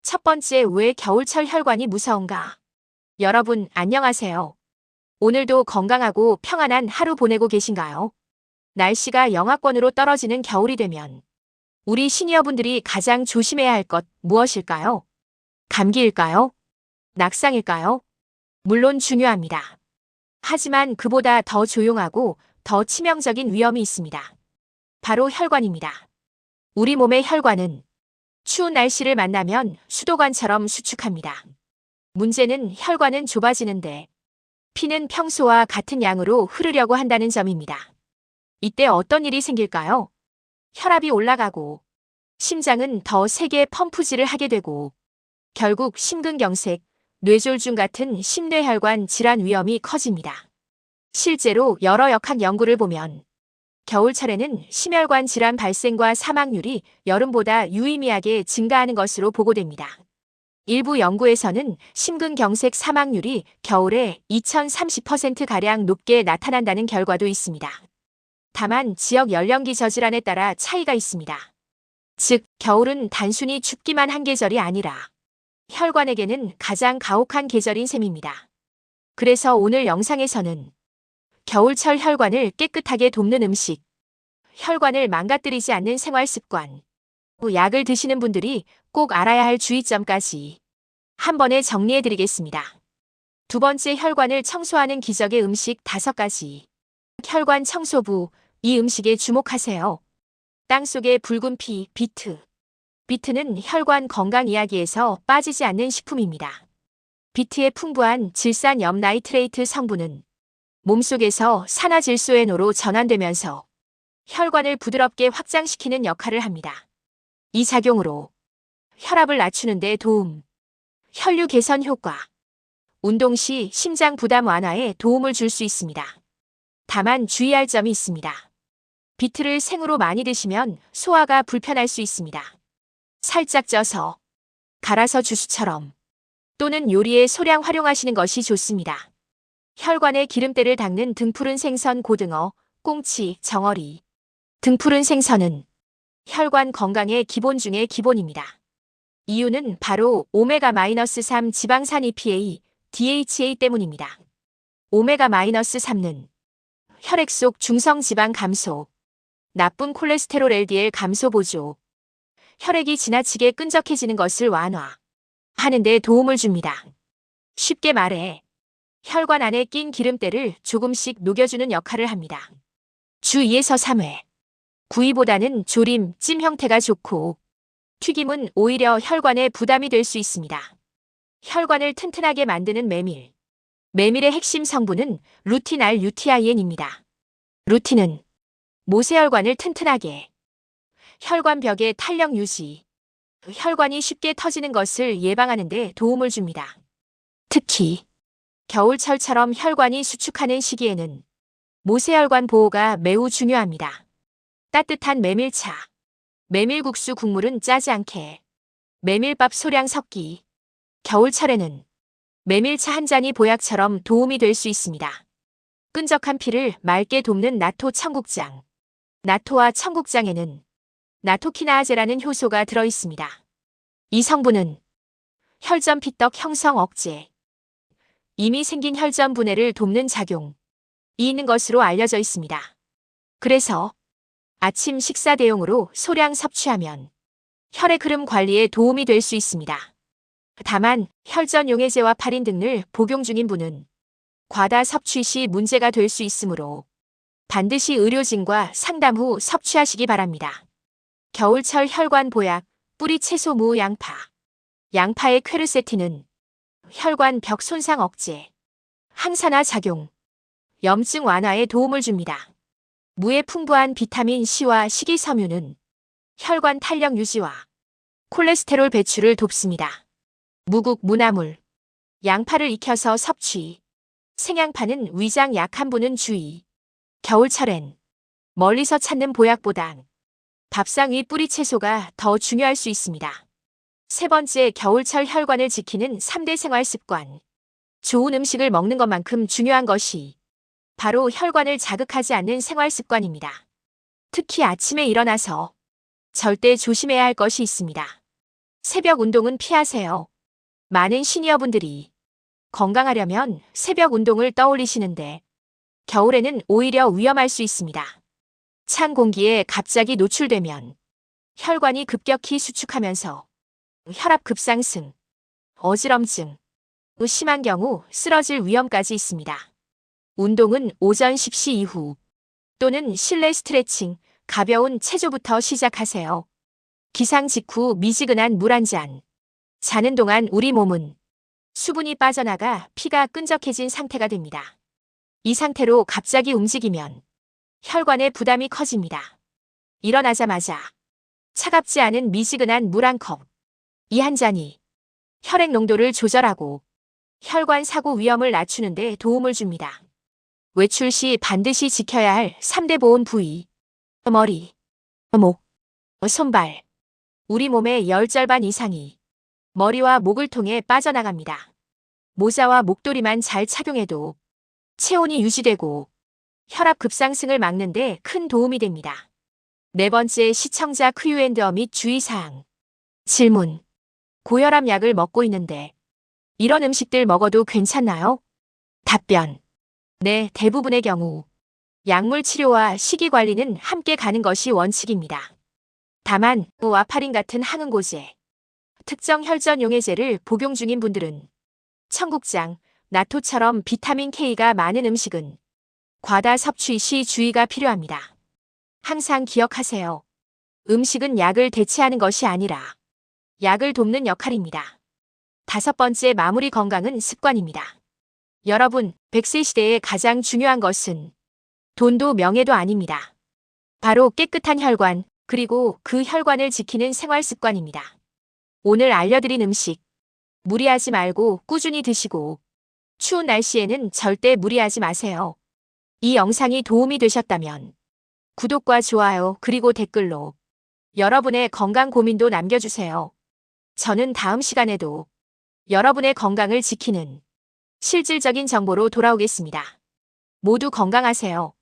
첫 번째, 왜 겨울철 혈관이 무서운가? 여러분, 안녕하세요. 오늘도 건강하고 평안한 하루 보내고 계신가요? 날씨가 영하권으로 떨어지는 겨울이 되면 우리 시니어분들이 가장 조심해야 할 것 무엇일까요? 감기일까요? 낙상일까요? 물론 중요합니다. 하지만 그보다 더 조용하고 더 치명적인 위험이 있습니다. 바로 혈관입니다. 우리 몸의 혈관은 추운 날씨를 만나면 수도관처럼 수축합니다. 문제는 혈관은 좁아지는데 피는 평소와 같은 양으로 흐르려고 한다는 점입니다. 이때 어떤 일이 생길까요? 혈압이 올라가고 심장은 더 세게 펌프질을 하게 되고 결국 심근경색, 뇌졸중 같은 심뇌혈관 질환 위험이 커집니다. 실제로 여러 역학 연구를 보면 겨울철에는 심혈관 질환 발생과 사망률이 여름보다 유의미하게 증가하는 것으로 보고됩니다. 일부 연구에서는 심근경색 사망률이 겨울에 2030%가량 높게 나타난다는 결과도 있습니다. 다만 지역 연령기 저질환에 따라 차이가 있습니다. 즉, 겨울은 단순히 춥기만 한 계절이 아니라 혈관에게는 가장 가혹한 계절인 셈입니다. 그래서 오늘 영상에서는 겨울철 혈관을 깨끗하게 돕는 음식, 혈관을 망가뜨리지 않는 생활 습관, 약을 드시는 분들이 꼭 알아야 할 주의점까지 한 번에 정리해드리겠습니다. 두 번째, 혈관을 청소하는 기적의 음식 5가지. 혈관 청소부, 이 음식에 주목하세요. 땅속의 붉은 피, 비트. 비트는 혈관 건강 이야기에서 빠지지 않는 식품입니다. 비트의 풍부한 질산염 나이트레이트 성분은 몸속에서 산화질소에노로 전환되면서 혈관을 부드럽게 확장시키는 역할을 합니다. 이 작용으로 혈압을 낮추는 데 도움, 혈류 개선 효과, 운동 시 심장 부담 완화에 도움을 줄 수 있습니다. 다만 주의할 점이 있습니다. 비트를 생으로 많이 드시면 소화가 불편할 수 있습니다. 살짝 쪄서, 갈아서 주스처럼 또는 요리에 소량 활용하시는 것이 좋습니다. 혈관의 기름때를 닦는 등푸른 생선, 고등어, 꽁치, 정어리. 등푸른 생선은 혈관 건강의 기본 중의 기본입니다. 이유는 바로 오메가-3 지방산 EPA, DHA 때문입니다. 오메가-3는 혈액 속 중성 지방 감소, 나쁜 콜레스테롤 LDL 감소 보조, 혈액이 지나치게 끈적해지는 것을 완화하는 데 도움을 줍니다. 쉽게 말해 혈관 안에 낀 기름때를 조금씩 녹여주는 역할을 합니다. 주 2에서 3회. 구이보다는 조림, 찜 형태가 좋고 튀김은 오히려 혈관에 부담이 될 수 있습니다. 혈관을 튼튼하게 만드는 메밀. 메밀의 핵심 성분은 루틴 RUTIN입니다. 루틴은 모세혈관을 튼튼하게, 혈관벽의 탄력 유지, 혈관이 쉽게 터지는 것을 예방하는 데 도움을 줍니다. 특히 겨울철처럼 혈관이 수축하는 시기에는 모세혈관 보호가 매우 중요합니다. 따뜻한 메밀차, 메밀국수 국물은 짜지 않게, 메밀밥 소량 섞기. 겨울철에는 메밀차 한 잔이 보약처럼 도움이 될 수 있습니다. 끈적한 피를 맑게 돕는 나토 청국장. 나토와 청국장에는 나토키나아제라는 효소가 들어있습니다. 이 성분은 혈전 피떡 형성 억제, 이미 생긴 혈전 분해를 돕는 작용이 있는 것으로 알려져 있습니다. 그래서 아침 식사 대용으로 소량 섭취하면 혈액 흐름 관리에 도움이 될 수 있습니다. 다만 혈전 용해제와 파린 등을 복용 중인 분은 과다 섭취 시 문제가 될 수 있으므로 반드시 의료진과 상담 후 섭취하시기 바랍니다. 겨울철 혈관 보약, 뿌리 채소 무 양파. 양파의 퀘르세틴은 혈관 벽 손상 억제, 항산화 작용, 염증 완화에 도움을 줍니다. 무의 풍부한 비타민 C와 식이섬유는 혈관 탄력 유지와 콜레스테롤 배출을 돕습니다. 무국 무나물. 양파를 익혀서 섭취. 생양파는 위장 약한 분은 주의. 겨울철엔 멀리서 찾는 보약보단 밥상 위 뿌리 채소가 더 중요할 수 있습니다. 세 번째, 겨울철 혈관을 지키는 3대 생활 습관. 좋은 음식을 먹는 것만큼 중요한 것이 바로 혈관을 자극하지 않는 생활 습관입니다. 특히 아침에 일어나서 절대 조심해야 할 것이 있습니다. 새벽 운동은 피하세요. 많은 시니어분들이 건강하려면 새벽 운동을 떠올리시는데 겨울에는 오히려 위험할 수 있습니다. 찬 공기에 갑자기 노출되면 혈관이 급격히 수축하면서 혈압 급상승, 어지럼증, 심한 경우 쓰러질 위험까지 있습니다. 운동은 오전 10시 이후 또는 실내 스트레칭, 가벼운 체조부터 시작하세요. 기상 직후 미지근한 물 한 잔. 자는 동안 우리 몸은 수분이 빠져나가 피가 끈적해진 상태가 됩니다. 이 상태로 갑자기 움직이면 혈관에 부담이 커집니다. 일어나자마자 차갑지 않은 미지근한 물 한 컵. 이 한 잔이 혈액 농도를 조절하고 혈관 사고 위험을 낮추는 데 도움을 줍니다. 외출 시 반드시 지켜야 할 3대 보온 부위. 머리, 목, 손발. 우리 몸의 열 절반 이상이 머리와 목을 통해 빠져나갑니다. 모자와 목도리만 잘 착용해도 체온이 유지되고 혈압 급상승을 막는 데 큰 도움이 됩니다. 네 번째, 시청자 Q&A 및 주의사항. 질문. 고혈압 약을 먹고 있는데 이런 음식들 먹어도 괜찮나요? 답변. 네, 대부분의 경우 약물 치료와 식이 관리는 함께 가는 것이 원칙입니다. 다만 와파린 같은 항응고제, 특정 혈전 용해제를 복용 중인 분들은 청국장, 나토처럼 비타민 K가 많은 음식은 과다 섭취 시 주의가 필요합니다. 항상 기억하세요. 음식은 약을 대체하는 것이 아니라 약을 돕는 역할입니다. 다섯 번째, 마무리. 건강은 습관입니다. 여러분, 100세 시대에 가장 중요한 것은 돈도 명예도 아닙니다. 바로 깨끗한 혈관, 그리고 그 혈관을 지키는 생활 습관입니다. 오늘 알려드린 음식, 무리하지 말고 꾸준히 드시고 추운 날씨에는 절대 무리하지 마세요. 이 영상이 도움이 되셨다면 구독과 좋아요 그리고 댓글로 여러분의 건강 고민도 남겨주세요. 저는 다음 시간에도 여러분의 건강을 지키는 실질적인 정보로 돌아오겠습니다. 모두 건강하세요.